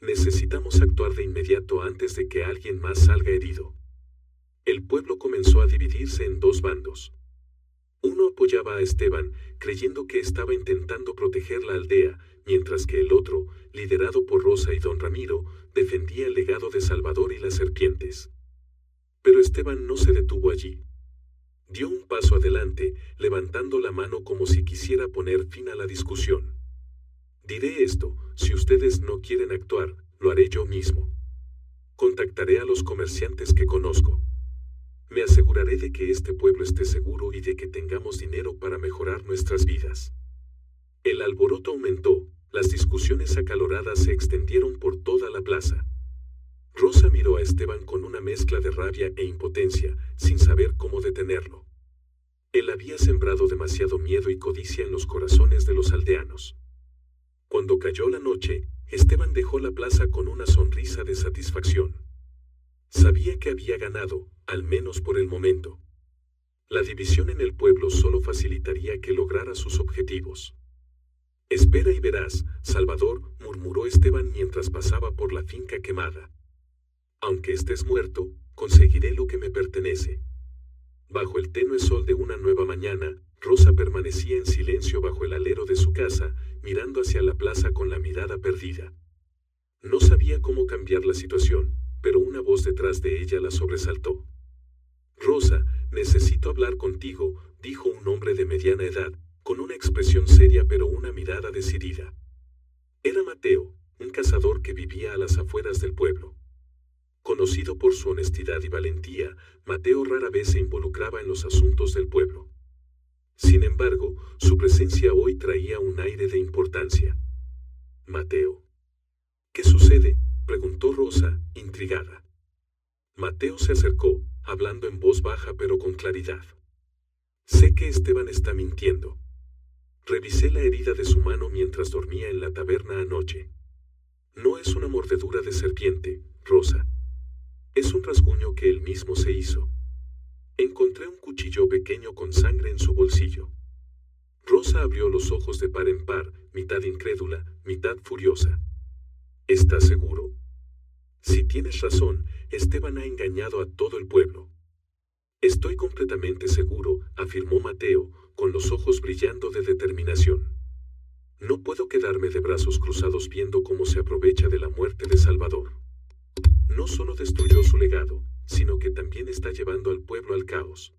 Necesitamos actuar de inmediato antes de que alguien más salga herido. El pueblo comenzó a dividirse en dos bandos. Uno apoyaba a Esteban, creyendo que estaba intentando proteger la aldea, mientras que el otro, liderado por Rosa y don Ramiro, defendía el legado de Salvador y las serpientes. Pero Esteban no se detuvo allí. Dio un paso adelante, levantando la mano como si quisiera poner fin a la discusión. Diré esto, si ustedes no quieren actuar, lo haré yo mismo. Contactaré a los comerciantes que conozco. Me aseguraré de que este pueblo esté seguro y de que tengamos dinero para mejorar nuestras vidas. El alboroto aumentó, las discusiones acaloradas se extendieron por toda la plaza. Rosa miró a Esteban con una mezcla de rabia e impotencia, sin saber cómo detenerlo. Él había sembrado demasiado miedo y codicia en los corazones de los aldeanos. Cuando cayó la noche, Esteban dejó la plaza con una sonrisa de satisfacción. Sabía que había ganado, al menos por el momento. La división en el pueblo solo facilitaría que lograra sus objetivos. «Espera y verás, Salvador», murmuró Esteban mientras pasaba por la finca quemada. «Aunque estés muerto, conseguiré lo que me pertenece». Bajo el tenue sol de una nueva mañana, Rosa permanecía en silencio bajo el alero de su casa, mirando hacia la plaza con la mirada perdida. No sabía cómo cambiar la situación, pero una voz detrás de ella la sobresaltó. «Rosa, necesito hablar contigo», dijo un hombre de mediana edad, con una expresión seria pero una mirada decidida. Era Mateo, un cazador que vivía a las afueras del pueblo. Conocido por su honestidad y valentía, Mateo rara vez se involucraba en los asuntos del pueblo. Sin embargo, su presencia hoy traía un aire de importancia. «Mateo». «¿Qué sucede?», preguntó Rosa, intrigada. Mateo se acercó, hablando en voz baja pero con claridad. «Sé que Esteban está mintiendo. Revisé la herida de su mano mientras dormía en la taberna anoche. No es una mordedura de serpiente, Rosa. Es un rasguño que él mismo se hizo. Encontré un cuchillo pequeño con sangre en su bolsillo». Rosa abrió los ojos de par en par, mitad incrédula, mitad furiosa. «¿Estás seguro?». «Si tienes razón, Esteban ha engañado a todo el pueblo». «Estoy completamente seguro», afirmó Mateo, con los ojos brillando de determinación. «No puedo quedarme de brazos cruzados viendo cómo se aprovecha de la muerte de Salvador. No solo destruyó su legado, sino que también está llevando al pueblo al caos».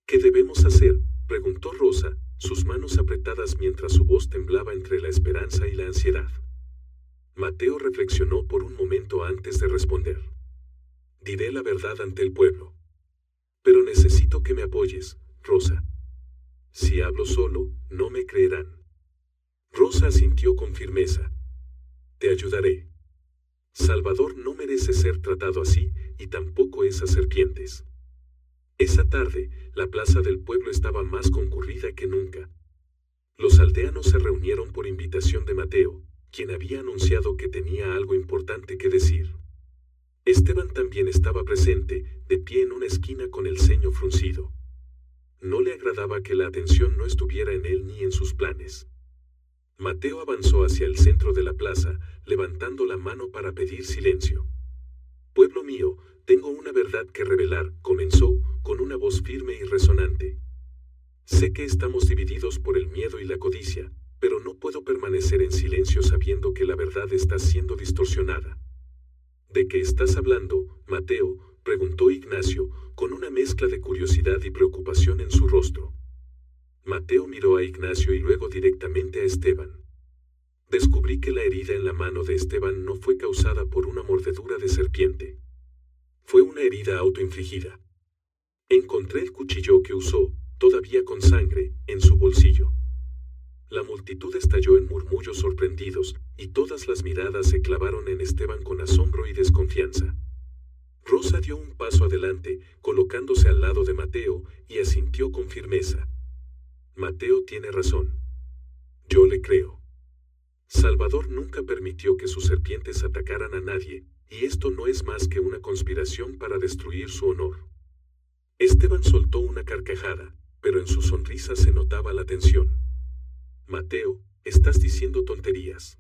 «¿Qué debemos hacer?», preguntó Rosa, sus manos apretadas mientras su voz temblaba entre la esperanza y la ansiedad. Mateo reflexionó por un momento antes de responder. «Diré la verdad ante el pueblo. Pero necesito que me apoyes, Rosa. Si hablo solo, no me creerán». Rosa asintió con firmeza. «Te ayudaré. Salvador no merece ser tratado así, y tampoco esas serpientes». Esa tarde, la plaza del pueblo estaba más concurrida que nunca. Los aldeanos se reunieron por invitación de Mateo, quien había anunciado que tenía algo importante que decir. Esteban también estaba presente, de pie en una esquina con el ceño fruncido. No le agradaba que la atención no estuviera en él ni en sus planes. Mateo avanzó hacia el centro de la plaza, levantando la mano para pedir silencio. «Pueblo mío, tengo una verdad que revelar», comenzó, con una voz firme y resonante. «Sé que estamos divididos por el miedo y la codicia, pero no puedo permanecer en silencio sabiendo que la verdad está siendo distorsionada». «¿De qué estás hablando, Mateo?», preguntó Ignacio, con una mezcla de curiosidad y preocupación en su rostro. Mateo miró a Ignacio y luego directamente a Esteban. «Descubrí que la herida en la mano de Esteban no fue causada por una mordedura de serpiente. Fue una herida autoinfligida. Encontré el cuchillo que usó, todavía con sangre, en su bolsillo». La multitud estalló en murmullos sorprendidos, y todas las miradas se clavaron en Esteban con asombro y desconfianza. Rosa dio un paso adelante, colocándose al lado de Mateo, y asintió con firmeza. «Mateo tiene razón. Yo le creo. Salvador nunca permitió que sus serpientes atacaran a nadie, y esto no es más que una conspiración para destruir su honor». Esteban soltó una carcajada, pero en su sonrisa se notaba la tensión. «Mateo, estás diciendo tonterías.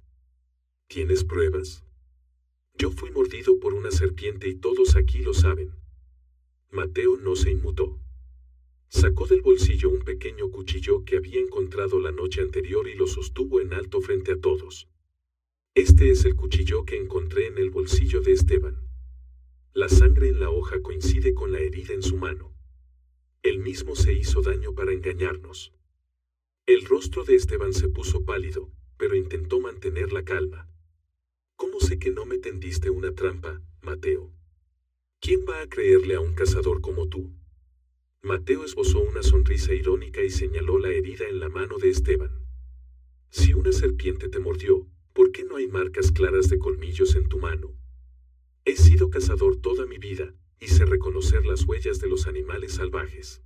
¿Tienes pruebas?». «Yo fui mordido por una serpiente y todos aquí lo saben». Mateo no se inmutó. Sacó del bolsillo un pequeño cuchillo que había encontrado la noche anterior y lo sostuvo en alto frente a todos. «Este es el cuchillo que encontré en el bolsillo de Esteban. La sangre en la hoja coincide con la herida en su mano. Él mismo se hizo daño para engañarnos. El rostro de Esteban se puso pálido, pero intentó mantener la calma. ¿Cómo sé que no me tendiste una trampa, Mateo? ¿Quién va a creerle a un cazador como tú? Mateo esbozó una sonrisa irónica y señaló la herida en la mano de Esteban. Si una serpiente te mordió, ¿por qué no hay marcas claras de colmillos en tu mano? He sido cazador toda mi vida, y sé reconocer las huellas de los animales salvajes.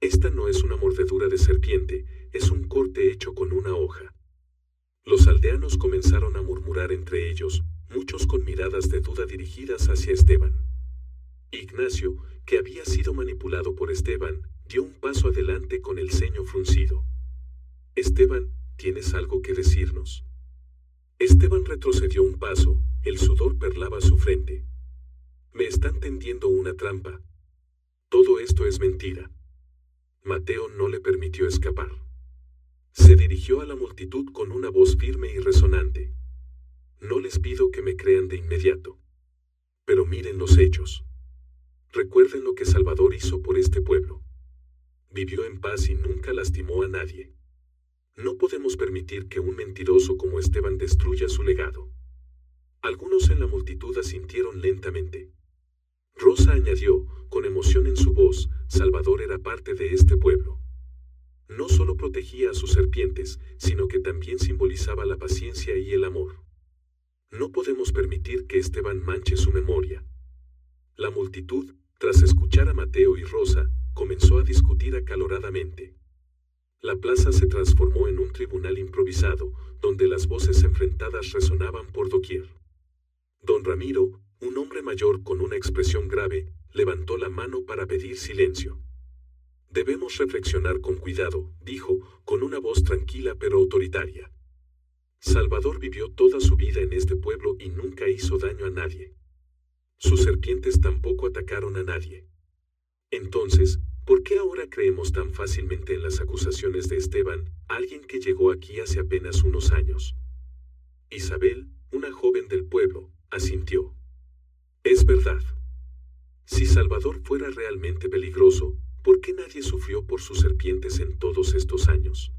Esta no es una mordedura de serpiente, es un corte hecho con una hoja. Los aldeanos comenzaron a murmurar entre ellos, muchos con miradas de duda dirigidas hacia Esteban. Ignacio, que había sido manipulado por Esteban, dio un paso adelante con el ceño fruncido. Esteban, ¿tienes algo que decirnos? Esteban retrocedió un paso, el sudor perlaba su frente. Me están tendiendo una trampa. Todo esto es mentira. Mateo no le permitió escapar. Se dirigió a la multitud con una voz firme y resonante. No les pido que me crean de inmediato. Pero miren los hechos. Recuerden lo que Salvador hizo por este pueblo. Vivió en paz y nunca lastimó a nadie. No podemos permitir que un mentiroso como Esteban destruya su legado. Algunos en la multitud asintieron lentamente. Rosa añadió, con emoción en su voz, Salvador era parte de este pueblo. No solo protegía a sus serpientes, sino que también simbolizaba la paciencia y el amor. No podemos permitir que Esteban manche su memoria. La multitud, tras escuchar a Mateo y Rosa, comenzó a discutir acaloradamente. La plaza se transformó en un tribunal improvisado, donde las voces enfrentadas resonaban por doquier. Don Ramiro, un hombre mayor con una expresión grave, levantó la mano para pedir silencio. Debemos reflexionar con cuidado, dijo, con una voz tranquila pero autoritaria. Salvador vivió toda su vida en este pueblo y nunca hizo daño a nadie. Sus serpientes tampoco atacaron a nadie. Entonces, ¿por qué ahora creemos tan fácilmente en las acusaciones de Esteban, alguien que llegó aquí hace apenas unos años? Isabel, una joven del pueblo, asintió. Es verdad. Si Salvador fuera realmente peligroso, ¿por qué nadie sufrió por sus serpientes en todos estos años?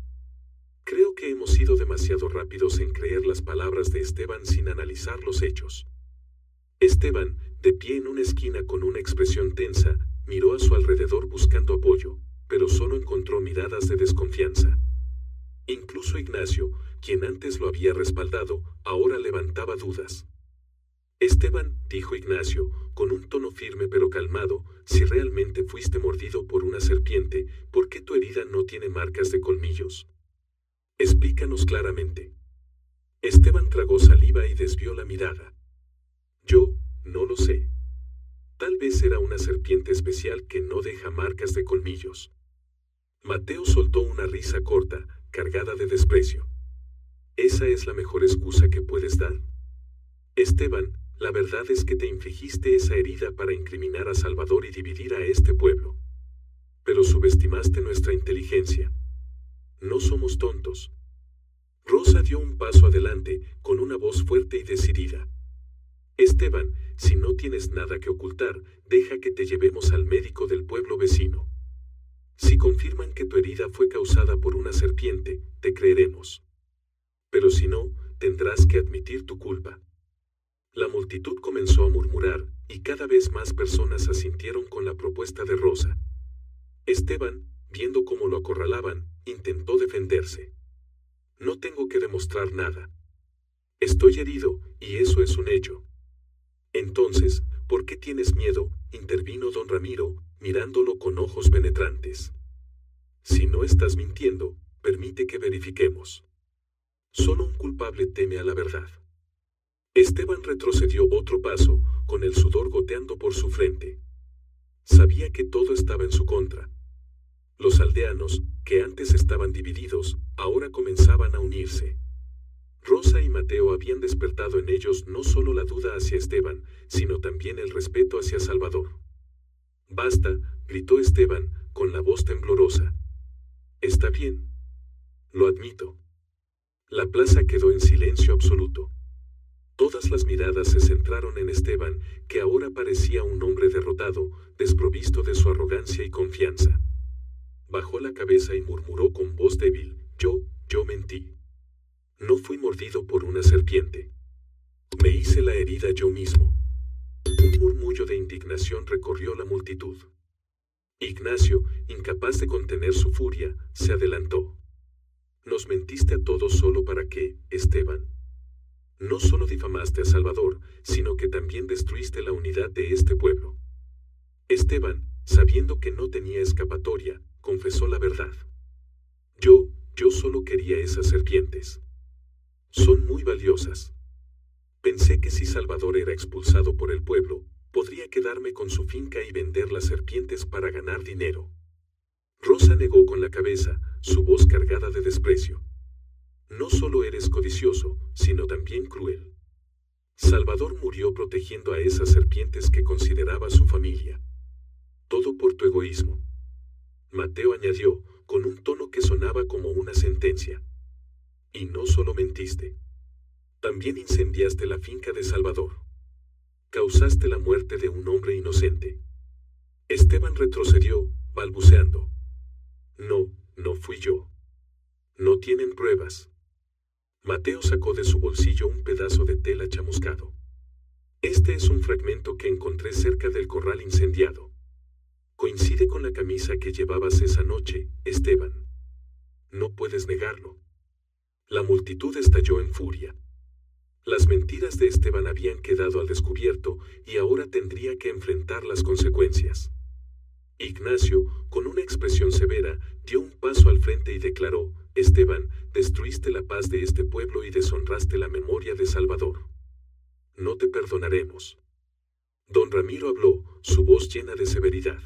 Creo que hemos sido demasiado rápidos en creer las palabras de Esteban sin analizar los hechos. Esteban, de pie en una esquina con una expresión tensa, miró a su alrededor buscando apoyo, pero solo encontró miradas de desconfianza. Incluso Ignacio, quien antes lo había respaldado, ahora levantaba dudas. Esteban, dijo Ignacio, con un tono firme pero calmado, si realmente fuiste mordido por una serpiente, ¿por qué tu herida no tiene marcas de colmillos? Explícanos claramente. Esteban tragó saliva y desvió la mirada. Yo, no lo sé. Tal vez era una serpiente especial que no deja marcas de colmillos. Mateo soltó una risa corta, cargada de desprecio. ¿Esa es la mejor excusa que puedes dar? Esteban, la verdad es que te infligiste esa herida para incriminar a Salvador y dividir a este pueblo. Pero subestimaste nuestra inteligencia. No somos tontos. Rosa dio un paso adelante, con una voz fuerte y decidida. Esteban, si no tienes nada que ocultar, deja que te llevemos al médico del pueblo vecino. Si confirman que tu herida fue causada por una serpiente, te creeremos. Pero si no, tendrás que admitir tu culpa. La multitud comenzó a murmurar, y cada vez más personas asintieron con la propuesta de Rosa. Esteban, viendo cómo lo acorralaban, intentó defenderse. No tengo que demostrar nada. Estoy herido, y eso es un hecho. Entonces, ¿por qué tienes miedo?, intervino don Ramiro, mirándolo con ojos penetrantes. Si no estás mintiendo, permite que verifiquemos. Solo un culpable teme a la verdad. Esteban retrocedió otro paso, con el sudor goteando por su frente. Sabía que todo estaba en su contra. Los aldeanos, que antes estaban divididos, ahora comenzaban a unirse. Rosa y Mateo habían despertado en ellos no solo la duda hacia Esteban, sino también el respeto hacia Salvador. «Basta», gritó Esteban, con la voz temblorosa. «Está bien. Lo admito». La plaza quedó en silencio absoluto. Todas Todas las miradas se centraron en Esteban, que ahora parecía un hombre derrotado, desprovisto de su arrogancia y confianza. Bajó la cabeza y murmuró con voz débil: yo mentí. No fui mordido por una serpiente. Me hice la herida yo mismo. Un murmullo de indignación recorrió la multitud. Ignacio, incapaz de contener su furia, se adelantó. Nos mentiste a todos solo para que, Esteban. No solo difamaste a Salvador, sino que también destruiste la unidad de este pueblo. Esteban, sabiendo que no tenía escapatoria, confesó la verdad. Yo solo quería esas serpientes. Son muy valiosas. Pensé que si Salvador era expulsado por el pueblo, podría quedarme con su finca y vender las serpientes para ganar dinero. Rosa negó con la cabeza, su voz cargada de desprecio. No solo eres codicioso, sino también cruel. Salvador murió protegiendo a esas serpientes que consideraba su familia. Todo por tu egoísmo. Mateo añadió, con un tono que sonaba como una sentencia. Y no solo mentiste. También incendiaste la finca de Salvador. Causaste la muerte de un hombre inocente. Esteban retrocedió, balbuceando. No fui yo. No tienen pruebas. Mateo sacó de su bolsillo un pedazo de tela chamuscado. Este es un fragmento que encontré cerca del corral incendiado. Coincide con la camisa que llevabas esa noche, Esteban. No puedes negarlo. La multitud estalló en furia. Las mentiras de Esteban habían quedado al descubierto y ahora tendría que enfrentar las consecuencias. Ignacio, con una expresión severa, dio un paso al frente y declaró: Esteban, destruiste la paz de este pueblo y deshonraste la memoria de Salvador. No te perdonaremos. Don Ramiro habló, su voz llena de severidad.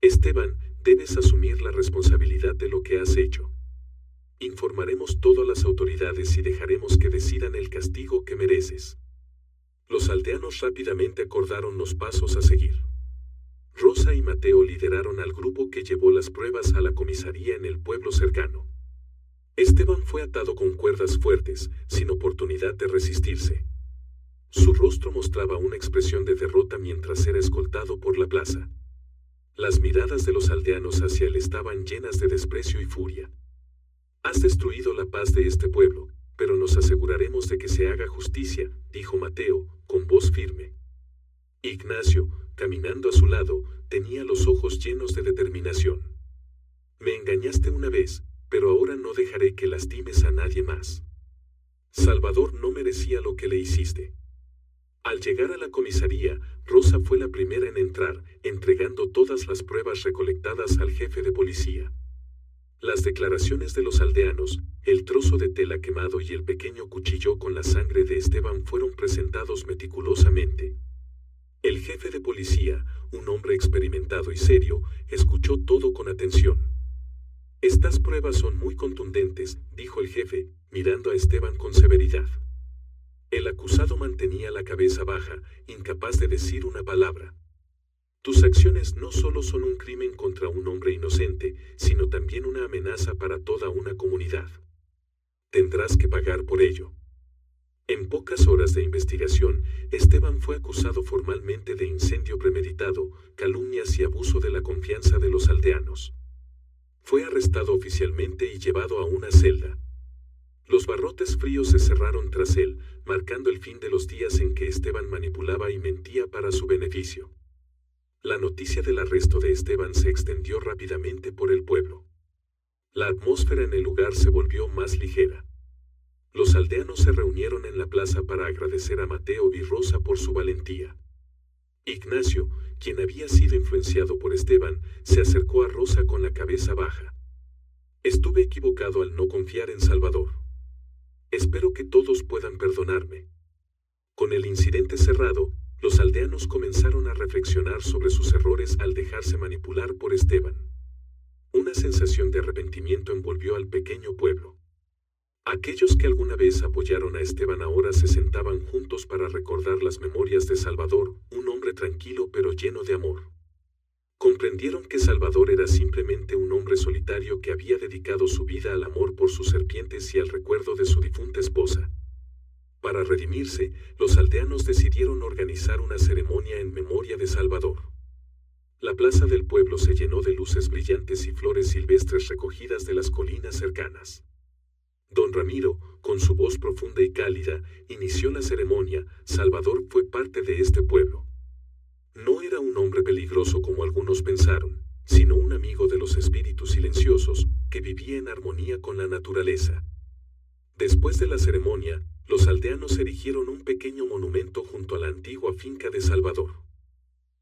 Esteban, debes asumir la responsabilidad de lo que has hecho. Informaremos todo a las autoridades y dejaremos que decidan el castigo que mereces. Los aldeanos rápidamente acordaron los pasos a seguir. Rosa y Mateo lideraron al grupo que llevó las pruebas a la comisaría en el pueblo cercano. Esteban fue atado con cuerdas fuertes, sin oportunidad de resistirse. Su rostro mostraba una expresión de derrota mientras era escoltado por la plaza. Las miradas de los aldeanos hacia él estaban llenas de desprecio y furia. Has destruido la paz de este pueblo, pero nos aseguraremos de que se haga justicia, dijo Mateo, con voz firme. Ignacio, caminando a su lado, tenía los ojos llenos de determinación. Me engañaste una vez, pero ahora no dejaré que lastimes a nadie más. Salvador no merecía lo que le hiciste. Al llegar a la comisaría, Rosa fue la primera en entrar, entregando todas las pruebas recolectadas al jefe de policía. Las declaraciones de los aldeanos, el trozo de tela quemado y el pequeño cuchillo con la sangre de Esteban fueron presentados meticulosamente. El jefe de policía, un hombre experimentado y serio, escuchó todo con atención. Estas pruebas son muy contundentes, dijo el jefe, mirando a Esteban con severidad. El acusado mantenía la cabeza baja, incapaz de decir una palabra. Tus acciones no solo son un crimen contra un hombre inocente, sino también una amenaza para toda una comunidad. Tendrás que pagar por ello. En pocas horas de investigación, Esteban fue acusado formalmente de incendio premeditado, calumnias y abuso de la confianza de los aldeanos. Fue arrestado oficialmente y llevado a una celda. Los barrotes fríos se cerraron tras él, marcando el fin de los días en que Esteban manipulaba y mentía para su beneficio. La noticia del arresto de Esteban se extendió rápidamente por el pueblo. La atmósfera en el lugar se volvió más ligera. Los aldeanos se reunieron en la plaza para agradecer a Mateo y Rosa por su valentía. Ignacio, quien había sido influenciado por Esteban, se acercó a Rosa con la cabeza baja. Estuve equivocado al no confiar en Salvador. Espero que todos puedan perdonarme. Con el incidente cerrado, los aldeanos comenzaron a reflexionar sobre sus errores al dejarse manipular por Esteban. Una sensación de arrepentimiento envolvió al pequeño pueblo. Aquellos que alguna vez apoyaron a Esteban ahora se sentaban juntos para recordar las memorias de Salvador, un hombre tranquilo pero lleno de amor. Comprendieron que Salvador era simplemente un hombre solitario que había dedicado su vida al amor por sus serpientes y al recuerdo de su difunta esposa. Para redimirse, los aldeanos decidieron organizar una ceremonia en memoria de Salvador. La plaza del pueblo se llenó de luces brillantes y flores silvestres recogidas de las colinas cercanas. Don Ramiro, con su voz profunda y cálida, inició la ceremonia. Salvador fue parte de este pueblo. No era un hombre peligroso como algunos pensaron, sino un amigo de los espíritus silenciosos, que vivía en armonía con la naturaleza. Después de la ceremonia, los aldeanos erigieron un pequeño monumento junto a la antigua finca de Salvador.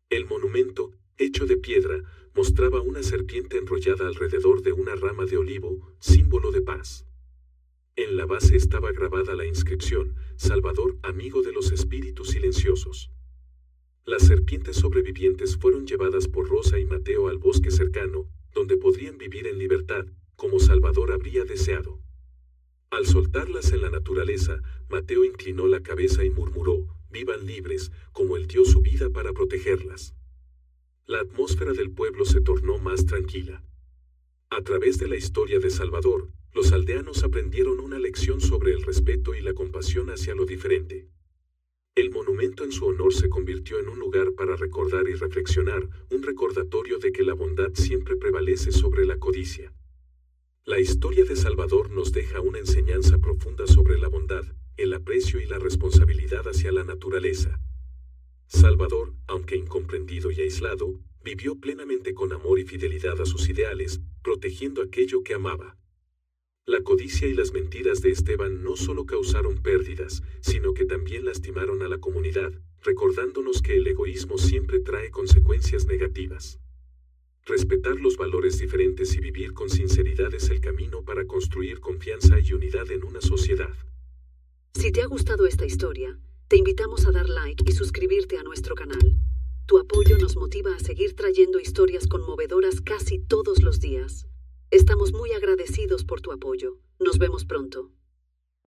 El monumento, hecho de piedra, mostraba una serpiente enrollada alrededor de una rama de olivo, símbolo de paz. En la base estaba grabada la inscripción: Salvador, amigo de los espíritus silenciosos. Las serpientes sobrevivientes fueron llevadas por Rosa y Mateo al bosque cercano, donde podrían vivir en libertad, como Salvador habría deseado. Al soltarlas en la naturaleza, Mateo inclinó la cabeza y murmuró: vivan libres, como él dio su vida para protegerlas. La atmósfera del pueblo se tornó más tranquila. A través de la historia de Salvador, los aldeanos aprendieron una lección sobre el respeto y la compasión hacia lo diferente. El monumento en su honor se convirtió en un lugar para recordar y reflexionar, un recordatorio de que la bondad siempre prevalece sobre la codicia. La historia de Salvador nos deja una enseñanza profunda sobre la bondad, el aprecio y la responsabilidad hacia la naturaleza. Salvador, aunque incomprendido y aislado, vivió plenamente con amor y fidelidad a sus ideales, protegiendo aquello que amaba. La codicia y las mentiras de Esteban no solo causaron pérdidas, sino que también lastimaron a la comunidad, recordándonos que el egoísmo siempre trae consecuencias negativas. Respetar los valores diferentes y vivir con sinceridad es el camino para construir confianza y unidad en una sociedad. Si te ha gustado esta historia, te invitamos a dar like y suscribirte a nuestro canal. Tu apoyo nos motiva a seguir trayendo historias conmovedoras casi todos los días. Estamos muy agradecidos por tu apoyo. Nos vemos pronto.